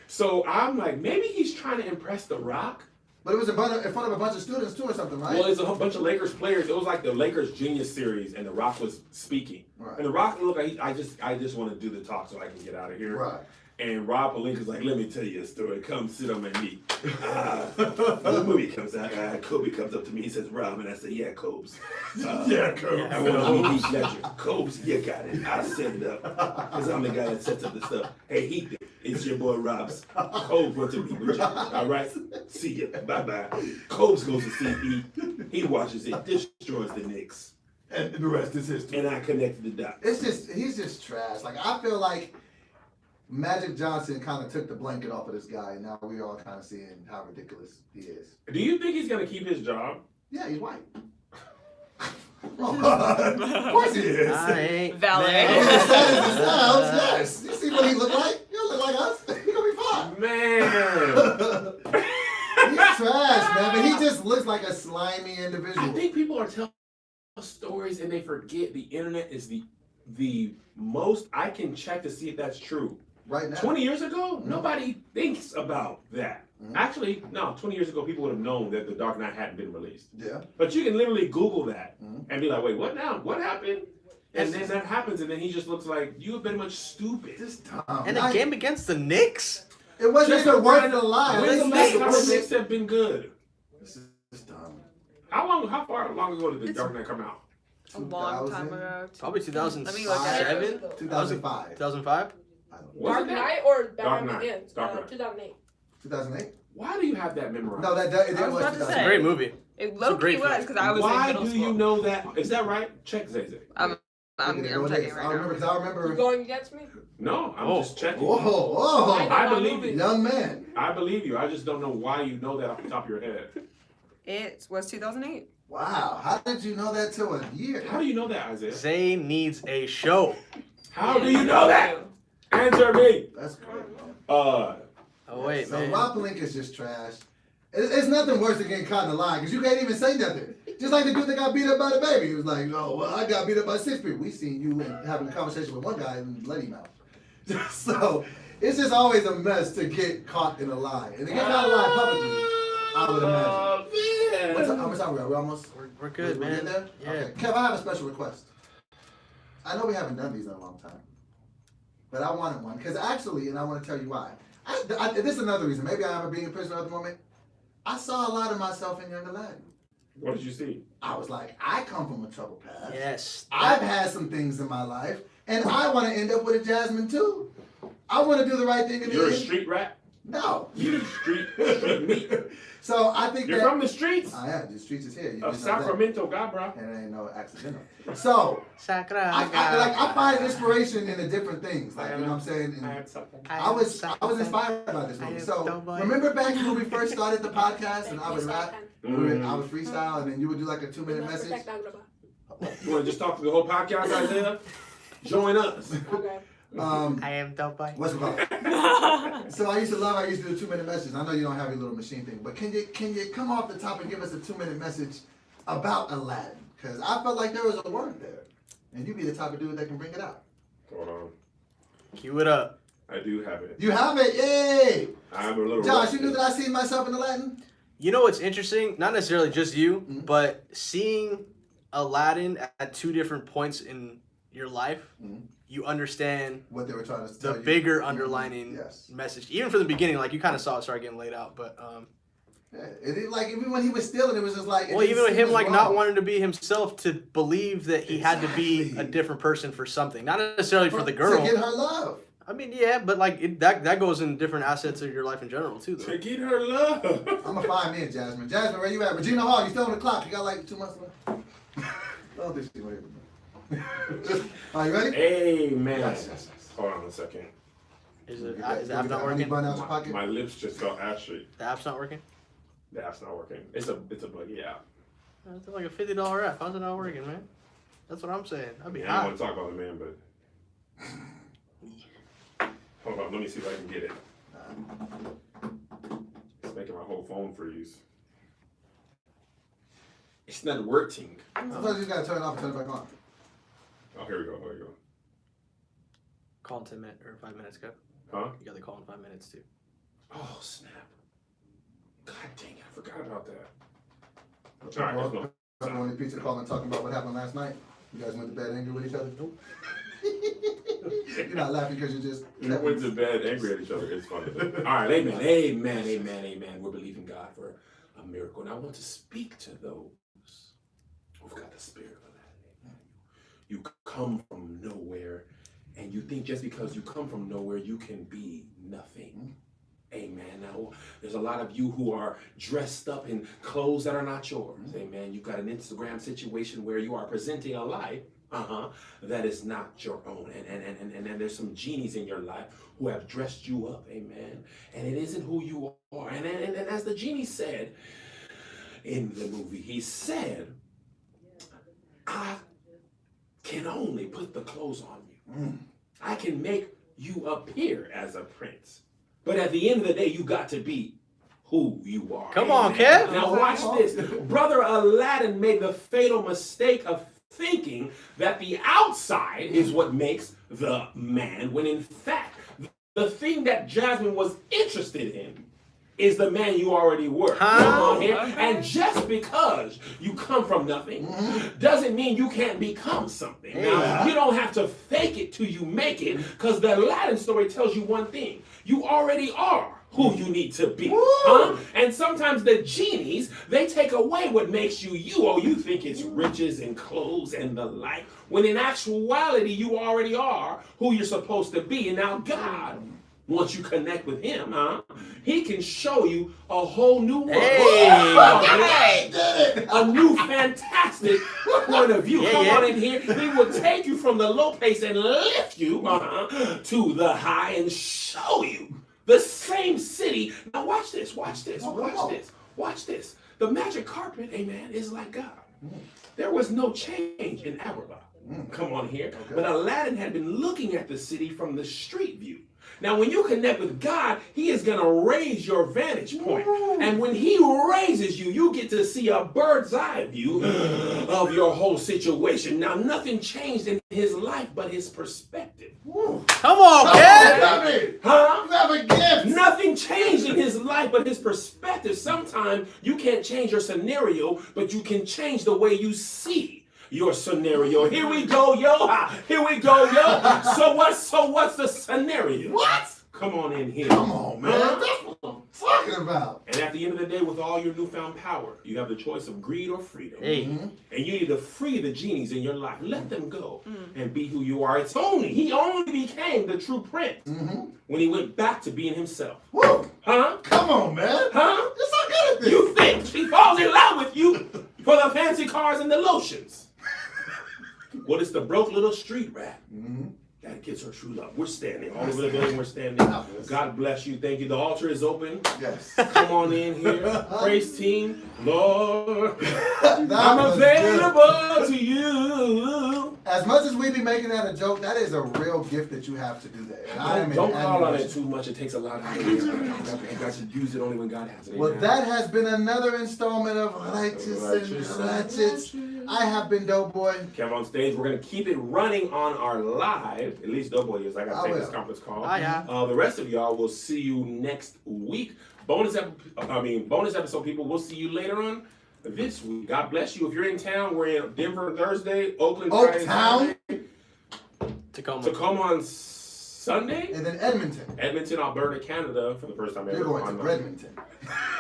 So I'm like, maybe he's trying to impress The Rock. But it was in front of a bunch of students too, or something, right? Well, it's a whole bunch of Lakers players. It was like the Lakers Genius series, and The Rock was speaking. Right. And The Rock looked like I just want to do the talk so I can get out of here. Right. And Rob Pelinka's like, let me tell you a story. Come sit on my knee. The movie comes out. Kobe comes up to me. He says, Rob. And I say, yeah, Cobes. Yeah, Cobes. I want to meet Heath Ledger. Cobes, you got it. I'll set it up. Because I'm the guy that sets up the stuff. Hey, Heath, it's your boy Rob's. Cobes wants to meet with you. All right? See ya. Bye-bye. Cobes goes to see Heath. He watches it. Destroys the Knicks. And the rest is history. And I connected the dots. He's just trash. Like, I feel like Magic Johnson kind of took the blanket off of this guy, and now we're all kind of seeing how ridiculous he is. Do you think he's going to keep his job? Yeah, he's white. Of course he is. I ain't Valid. As sad as it sounds, yes. You see what he look like? He'll look like us. He gonna be fine. Man. He's trash, man. But he just looks like a slimy individual. I think people are telling stories and they forget the internet is the most I can check to see if that's true. Right now. 20 years ago, nobody thinks about that. Actually, no, 20 years ago, people would have known that The Dark Knight hadn't been released. Yeah. But you can literally Google that and be like, wait, what now? What happened? And then that happens, and then he just looks like, you have been much stupid. Just dumb. And a game against the Knicks? It wasn't Just even worth random- the lie. When's the Let's last time the make Knicks have been good? This is dumb. How far long ago did The Dark Knight come out? A long time ago. Probably 2007? Let me look at it. 2005. 2005? Was Dark it that? Knight or Dark Batman Knight. Begins? Dark Knight. 2008. 2008? Why do you have that memorized? No, it I was was about to 2008. say. Great movie. It low-key great was film. because I was in Why middle do school. you know that? Is that right? Check Zay. I'm checking I right remember, now. because I remember. You going against me? No, I'm just checking. Whoa. I believe you. Young man. I believe you. I just don't know why you know that off the top of your head. It was 2008. Wow. How did you know that to a year? How do you know that, Isaiah? Zay needs a show. How do you know that? Answer me. That's great, man. Oh, wait, So man. Rob Pelinka is just trash. It's nothing worse than getting caught in a lie because you can't even say nothing. Just like the dude that got beat up by the baby. He was like, oh, well, I got beat up by 6 people. We seen you having a conversation with one guy and let him out. So it's just always a mess to get caught in a lie. And to get caught in a lie publicly, I would imagine. How much time we got? We're almost? We're good, We're man. getting there? Yeah. Okay. Kev, I have a special request. I know we haven't done these in a long time. But I wanted one. Because actually, and I want to tell you why. This is another reason. Maybe I am being a prisoner at the moment. I saw a lot of myself in young Aladdin. What did you see? I was like, I come from a troubled past. Yes. I've had some things in my life, and I want to end up with a Jasmine too. I want to do the right thing in the You're a end. street rat? No. You street meat. So I think You're that from the streets I am. The streets is here. You of just know that. Sacramento, Gabra. And it ain't no accidental. So I find inspiration in the different things. Like, you know what I'm saying? And I was inspired by this movie. So remember back when we first started the podcast and I would rap, I would freestyle, and then you would do like a 2-minute message. You want to just talk to the whole podcast, Isaiah? Join us. Okay. I am dope boy. What's it called? So I used to do the 2-minute message. I know you don't have your little machine thing, but can you come off the top and give us a 2-minute message about Aladdin? Because I felt like there was a word there, and you be the type of dude that can bring it out. Hold on. Cue it up. I do have it. You have it, yay! I'm a little Josh, rusty. you knew that I seen myself in Aladdin? You know what's interesting? Not necessarily just you, Mm-hmm. but seeing Aladdin at 2 different points in your life, you understand What they were trying to tell the you. bigger underlining Yes. message. Even from the beginning, like you kind of saw it start getting laid out, but Yeah, like even when he was stealing, it was just like. well, even with him like not wanting to be himself, to believe that he had to be a Exactly. different person for something, not necessarily for the To girl. get her love. I mean, yeah, but like that goes in different assets of your life in general too, though. To get her love. I'm gonna find me a Jasmine. Jasmine, where you at? Regina Hall, you still on the clock? You got like 2 months left. Don't do shit. Wait a minute. Are you ready? Amen. Yes. Hold on a second. Is the Get app that not honey working? bun out your pocket? My lips just felt ashy. The app's not working? The app's not working. It's a buggy app. It's like a $50 app. How's it not working, man? That's what I'm saying. I'd be Yeah, I hot. don't want to talk about the man, but hold on. Let me see if I can get it. It's making my whole phone freeze. It's not working. Sometimes you just gotta turn it off and turn it back on. Oh, here we go. Here we go. Call in 10 minutes or 5 minutes, go. Huh? You got the call in 5 minutes too. Oh, snap. God dang it. I forgot about that. All right, let's go. Someone in the pizza calling talking about what happened last night. You guys went to bed angry with each other? Nope. You're not laughing because you just. We went to bed angry at each other. It's funny. All right, amen, amen, amen, amen. We're believing God for a miracle. And I want to speak to those who've got the spirit of Aladdin. You come from nowhere, and you think just because you come from nowhere, you can be nothing. Amen. Now, there's a lot of you who are dressed up in clothes that are not yours. Amen. You've got an Instagram situation where you are presenting a life that is not your own. And there's some genies in your life who have dressed you up. Amen. And it isn't who you are. And as the genie said in the movie, he said, I can only put the clothes on you. I can make you appear as a prince. But at the end of the day, you got to be who you are. Come on, Kev. Now watch this. Brother Aladdin made the fatal mistake of thinking that the outside is what makes the man, when in fact, the thing that Jasmine was interested in is the man you already were. Come on here. And just because you come from nothing doesn't mean you can't become something. Now, you don't have to fake it till you make it, because the Aladdin story tells you one thing. You already are who you need to be. And sometimes the genies, they take away what makes you you. Oh, you think it's riches and clothes and the like, when in actuality, you already are who you're supposed to be. And now God, once you connect with him, he can show you a whole new world. A new fantastic point of view. Come on in here. He will take you from the low place and lift you to the high and show you the same city. Now watch this, watch this, watch this, watch this. The magic carpet, amen, is like God. There was no change in Agrabah. Come on here. But Aladdin had been looking at the city from the street view. Now, when you connect with God, he is going to raise your vantage point. And when he raises you, you get to see a bird's eye view of your whole situation. Now, nothing changed in his life but his perspective. Come on, Kev. Huh? You have a gift. Nothing changed in his life but his perspective. Sometimes you can't change your scenario, but you can change the way you see your scenario. Here we go, yo. Here we go, yo. So what's the scenario? What? Come on in here. Come on, man. That's what I'm talking about. And at the end of the day, with all your newfound power, you have the choice of greed or freedom. And you need to free the genies in your life. Let them go and be who you are. He only became became the true prince when he went back to being himself. Woo! Huh? Come on, man. Huh? You're so good at this. You think she falls in love with you for the fancy cars and the lotions? Well, it's the broke little street rat. That gets her true love. We're standing. All over the building, we're standing. God bless you. Thank you. The altar is open. Yes. Come on in here. Praise team. Lord, I'm was available to you. As much as we be making that a joke, that is a real gift that you have to do that. And I am in Don't call on it admiration. too much. It takes a lot out of you. You got to use it only when God has it. Well, Amen. that has been another installment of Righteous and Ratchets. I have been Doughboy. Kev on stage. We're going to keep it running on our live. At least Doughboy is. I got to take this conference call. The rest of y'all will see you next week. Bonus episode, people. We'll see you later on this week. God bless you. If you're in town, we're in Denver Thursday, Oakland Friday, Oaktown. Saturday, Tacoma. Tacoma on Sunday, And then Edmonton. Edmonton, Alberta, Canada for the first time ever. You're going to Redmonton.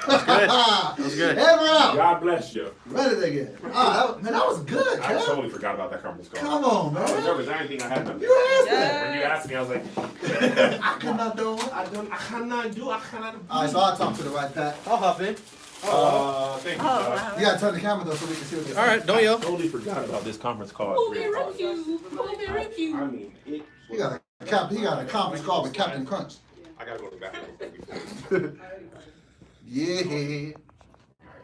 That's good. That was good. Ever out. God bless you. Ready to get. That was good, I Kev. totally forgot about that conference call. Come on, I was man. nervous. I didn't think I had nothing. You asked Yeah. When you asked me, I was like, I cannot do it. I cannot do. All right, so I'll talk to the right Pat. I'll hop in. Thank you. Oh, Josh. wow. You gotta turn the camera though so we can see what they're All right, don't yell. Totally forgot about this conference call. at 3 o'clock. I mean, He got a conference call with Captain Crunch. I gotta go to the bathroom. Yeah.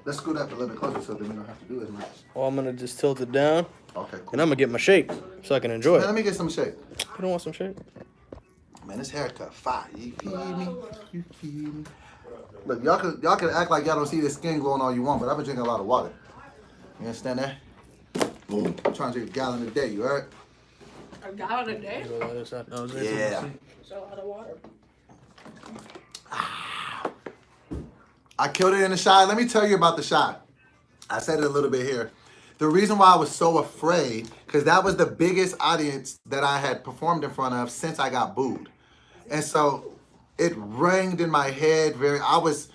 Let's scoot up a little bit closer so then we don't have to do as much. Well, I'm gonna just tilt it down, Okay, cool. and I'm gonna get my shake so I can enjoy Man, let it. me get some shake. You don't want some shake? Man, this haircut fire. You feel me? You feel me? Look, y'all can act like y'all don't see the skin glowing all you want, but I've been drinking a lot of water. You understand that? Boom. I'm trying to drink a gallon a day, you heard? A gallon a day? Yeah. So a lot of water. I killed it in the shot. Let me tell you about the shot. I said it a little bit here. The reason why I was so afraid, because that was the biggest audience that I had performed in front of since I got booed. And so it rang in my head I was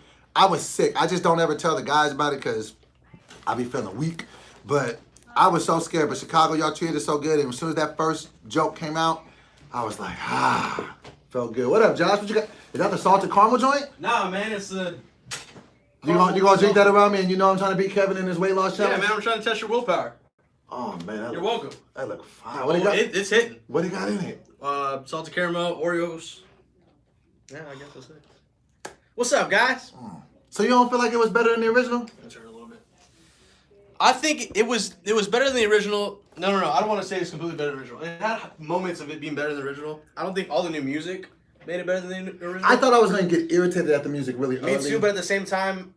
sick. I just don't ever tell the guys about it because I be feeling weak. But I was so scared. But Chicago, y'all treated us so good. And as soon as that first joke came out, I was like, felt good. What up, Josh? What you got? Is that the salted caramel joint? Nah, man, it's a. You gonna drink that around me and you know I'm trying to beat Kevin in his weight loss Yeah, challenge? man, I'm trying to test your willpower. Oh man, You're welcome. That look fire. Oh, What it got? it's hitting. What it got in it? Salted caramel, Oreos. Yeah, I guess that's it. What's up, guys? So you don't feel like it was better than the original? Let's hear a little bit. I think it was better than the original. No. I don't want to say it's completely better than the original. It had moments of it being better than the original. I don't think all the new music made it better than the original. I thought I was gonna get irritated at the music really Me early. too, but at the same time,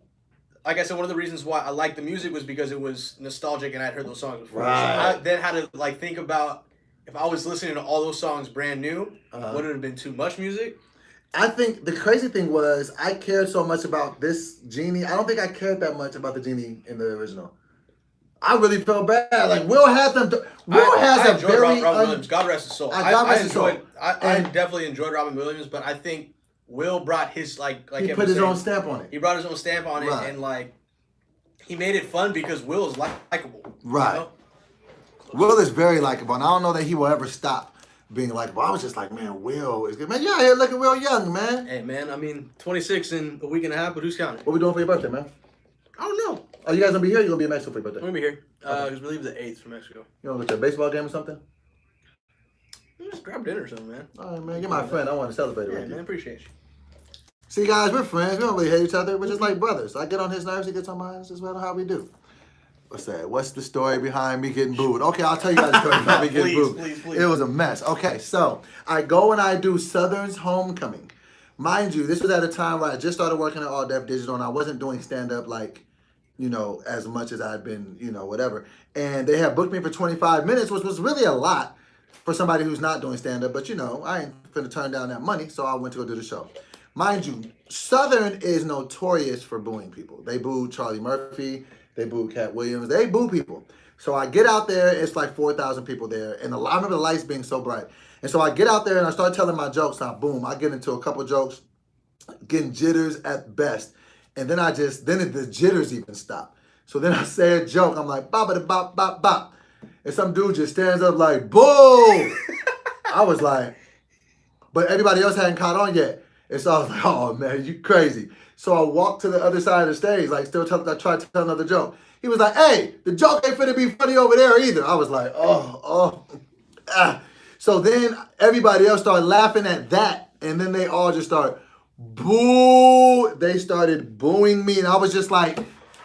like I said, one of the reasons why I liked the music was because it was nostalgic and I'd heard those songs before. Right. So I then had to like think about if I was listening to all those songs brand new, would it have been too much music? I think the crazy thing was I cared so much about this Genie. I don't think I cared that much about the Genie in the original. I really felt bad. Like Will had them. Will has I a enjoyed very. Robin Williams. God rest his soul. God rest his soul. I definitely enjoyed Robin Williams, but I think Will brought his like he Kevin put his was saying, own stamp on it. He brought his own stamp on it, Right. and like he made it fun because Will is likable. Right. You know? Will is very likable, and I don't know that he will ever stop being likable. I was just like, man, Will is good. Man, you out here looking real young, man. Hey man, I mean 26 in a week and a half, but who's counting? What we doing for your birthday, man? I don't know. Oh, you guys gonna be here? Or you gonna be in Mexico for your birthday? I'm gonna be here because we leave the 8th for Mexico. You wanna go to a baseball game or something? Just grab dinner or something, man. All right, man. You're my friend. I want to celebrate it Yeah, with man, you. appreciate you. See, guys, we're friends. We don't really hate each other. We're just like brothers. I get on his nerves. He gets on mine. It's just how we do. What's that? What's the story behind me getting booed? Okay, I'll tell you guys the story behind me getting booed. Please. It was a mess. Okay, so I go and I do Southern's Homecoming. Mind you, this was at a time where I just started working at All Def Digital and I wasn't doing stand-up like, you know, as much as I'd been, you know, whatever. And they had booked me for 25 minutes, which was really a lot for somebody who's not doing stand-up. But, you know, I ain't finna turn down that money, so I went to go do the show. Mind you, Southern is notorious for booing people. They booed Charlie Murphy. They booed Cat Williams. They boo people. So I get out there. It's like 4,000 people there. And I remember the lights being so bright. And so I get out there and I start telling my jokes. Now, boom, I get into a couple jokes, getting jitters at best. And then the jitters even stop. So then I say a joke. I'm like, bop, bop, bop, bop. And some dude just stands up like, boo! I was like, but everybody else hadn't caught on yet. And so I was like, oh man, you crazy. So I walked to the other side of the stage, like I tried to tell another joke. He was like, hey, the joke ain't finna be funny over there either. I was like, So then everybody else started laughing at that, and then they all just started They started booing me, and I was just like,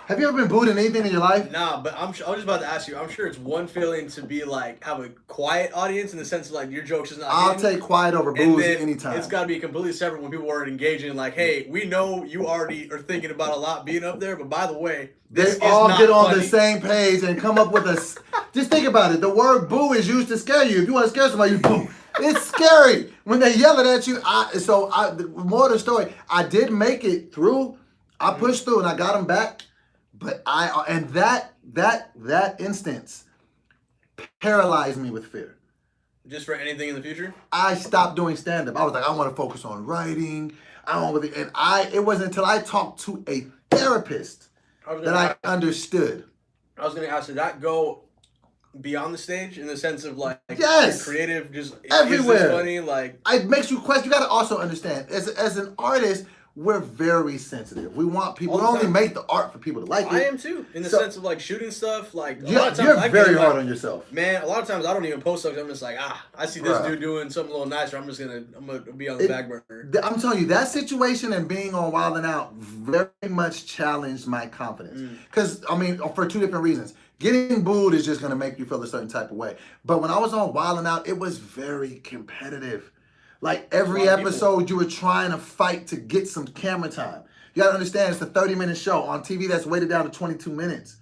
have you ever been booed in anything in your life? Nah, but I was just about to ask you. I'm sure it's one feeling to be like have a quiet audience in the sense of like your jokes is not. I'll take quiet over booze anytime. It's got to be completely separate when people are engaging. Like, hey, we know you already are thinking about a lot being up there, but by the way, this they all is not get on funny. the same page and come up with a. Just think about it. The word "boo" is used to scare you. If you want to scare somebody, you boo. It's scary when they yelling at you. The more of the story, I did make it through. I pushed through and I got them back. But that instance paralyzed me with fear. Just for anything in the future? I stopped doing stand-up. I was like, I want to focus on writing. It wasn't until I talked to a therapist that I understood. I was gonna ask, did that go beyond the stage in the sense of like yes, creative, just everywhere? Is this funny? Like it makes you question. You got to also understand, as an artist, we're very sensitive. We want people. We only make the art for people to like it. I am too, in the sense of like shooting stuff. Like you're very hard on yourself, man. A lot of times I don't even post stuff. I'm just like, I see this dude doing something a little nicer. I'm gonna be on the back burner. I'm telling you, that situation and being on Wild 'N Out very much challenged my confidence. Because for two different reasons. Getting booed is just gonna make you feel a certain type of way. But when I was on Wild 'N Out, it was very competitive. Like every episode, you were trying to fight to get some camera time. You gotta understand, it's a 30-minute show on TV that's weighted down to 22 minutes.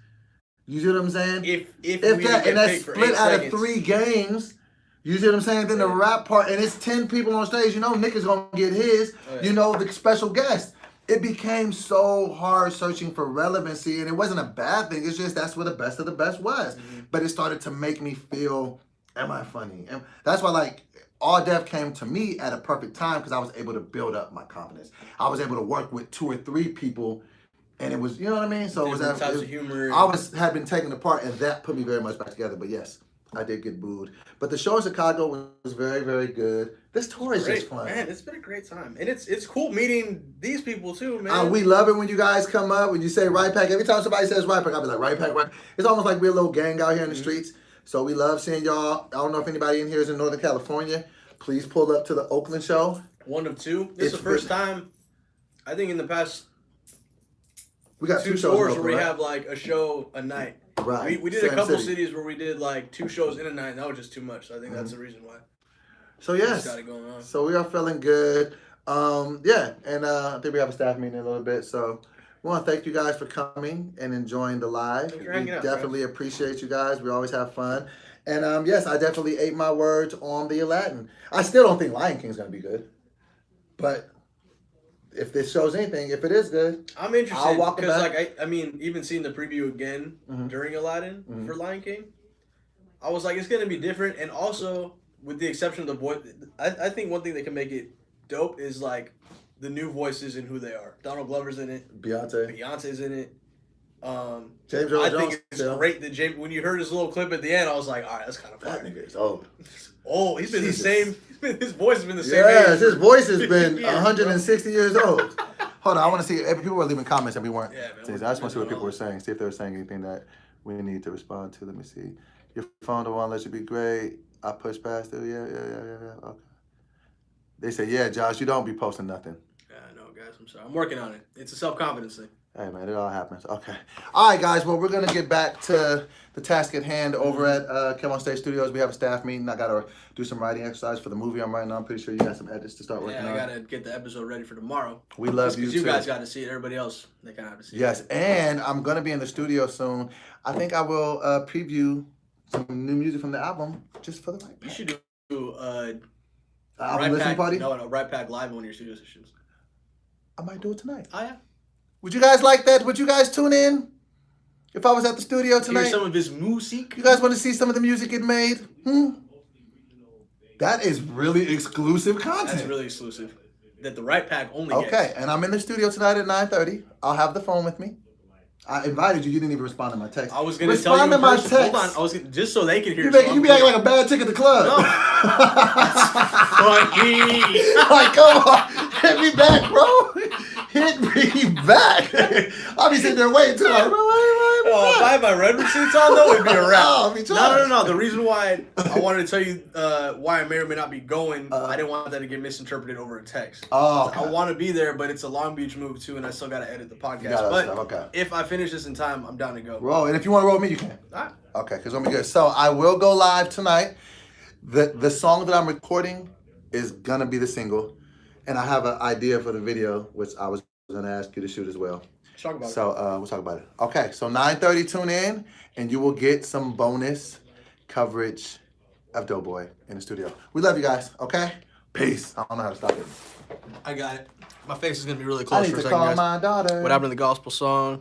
You see what I'm saying? If that, and that's split out of 3 games. You see what I'm saying? Then the rap part, and it's 10 people on stage. You know, Nick is gonna get his. You know, the special guest. It became so hard searching for relevancy, and it wasn't a bad thing. It's just that's where the best of the best was. But it started to make me feel, am I funny? That's why All Def came to me at a perfect time because I was able to build up my confidence. I was able to work with 2 or 3 people, and it was, you know what I mean? So different types of humor. had been taken apart, and that put me very much back together. But yes, I did get booed. But the show in Chicago was very, very good. This tour is just fun. Man, it's been a great time. And it's cool meeting these people too, man. We love it when you guys come up, when you say Right Pack. Every time somebody says Right Pack, I'll be like, Right Pack, Right Pack. It's almost like we're a little gang out here in the streets. So we love seeing y'all. I don't know if anybody in here is in Northern California. Please pull up to the Oakland show. 1 of 2. This is the first time, I think in the past we got 2 tours where we have like a show a night. Right. We did a couple cities where we did like 2 shows in a night, and that was just too much. So I think that's the reason why. So yes. Got it going on. So we are feeling good. And I think we have a staff meeting in a little bit. So we want to thank you guys for coming and enjoying the live. Thanks for hanging out, definitely appreciate you guys. We always have fun. And yes, I definitely ate my words on the Aladdin. I still don't think Lion King's gonna be good, but if this shows anything, if it is good, I'm interested. I'll walk because back. I mean, even seeing the preview again during Aladdin for Lion King, I was like, it's gonna be different. And also, with the exception of the voice, I think one thing that can make it dope is like the new voices and who they are. Donald Glover's in it. Beyonce's in it. James Earl I Jones think it's great that James. When you heard his little clip at the end, I was like, all right, that's kind of that fire. nigga is old. Oh, he's been the same. His voice has been the same. Yes, age his voice has been years, 160 years old. Hold on, I want to see if people were leaving comments and we weren't. Yeah, man, I just want to see what people were saying. See if they were saying anything that we need to respond to. Let me see. Your phone don't want to let you be great. I push past it. Yeah. Okay. They say, yeah, Josh, you don't be posting nothing. Yeah, no, guys, I'm sorry. I'm working on it. It's a self-confidence thing. Hey, man, it all happens. Okay. All right, guys. Well, we're going to get back to the task at hand over at Come On Stage Studios. We have a staff meeting. I got to do some writing exercise for the movie I'm writing on. I'm pretty sure you got some edits to start working on. Yeah, I got to get the episode ready for tomorrow. We love you, too. Because you guys got to see it. Everybody else, they kind of have to see it. Yes, and I'm going to be in the studio soon. I think I will preview some new music from the album just for the Right Pack. You should do album Right listening Pack, party? No, Right Pack live on one of your studio sessions. I might do it tonight. Oh, yeah. Would you guys like that? Would you guys tune in if I was at the studio tonight? Hear some of his music. You guys want to see some of the music get made? That is really exclusive content. That's really exclusive. That the Right Pack only gets. Okay, and I'm in the studio tonight at 9:30. I'll have the phone with me. I invited you. You didn't even respond to my text. I was gonna respond tell you to in my person. text. Hold on, I was just so they can hear. You so be acting like a bad chick at the club. No. Funny. Like, come on, hit me back, bro. Hit me back. I'll be sitting there waiting too. Like, Oh, if I had my red receipts on though, it'd be a wrap. Oh, be No. The reason why I wanted to tell you why I may or may not be going, I didn't want that to get misinterpreted over a text. Oh, okay. I want to be there, but it's a Long Beach move too, and I still got to edit the podcast. Okay. If I finish this in time, I'm down to go. Roll, and if you want to roll with me, you can. All right. Okay, because I'm good. So I will go live tonight. The song that I'm recording is gonna be the single, and I have an idea for the video, which I was gonna ask you to shoot as well. Let's talk about it. So we'll talk about it. Okay, so 9:30, tune in, and you will get some bonus coverage of Doughboy in the studio. We love you guys. Okay, peace. I don't know how to stop it. I got it. My face is gonna be really I close need for a to second, call guys. my daughter. What happened to the gospel song?